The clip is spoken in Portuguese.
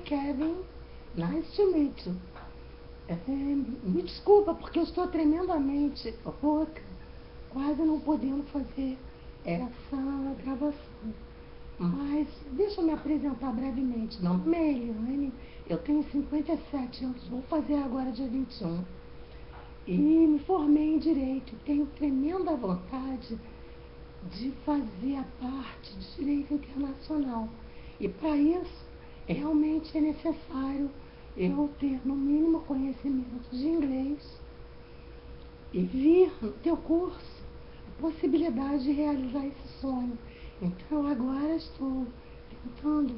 Kevin. Nice to meet you. Me desculpa, porque eu estou tremendamente rouca, quase não podendo fazer essa gravação. Mas deixa eu me apresentar brevemente. Meu nome é Eliane, eu tenho 57 anos, vou fazer agora dia 21. E me formei em Direito, tenho tremenda vontade de fazer a parte de Direito Internacional. E para isso, realmente é necessário eu ter, no mínimo, conhecimento de inglês e vir no teu curso a possibilidade de realizar esse sonho. Então, agora estou tentando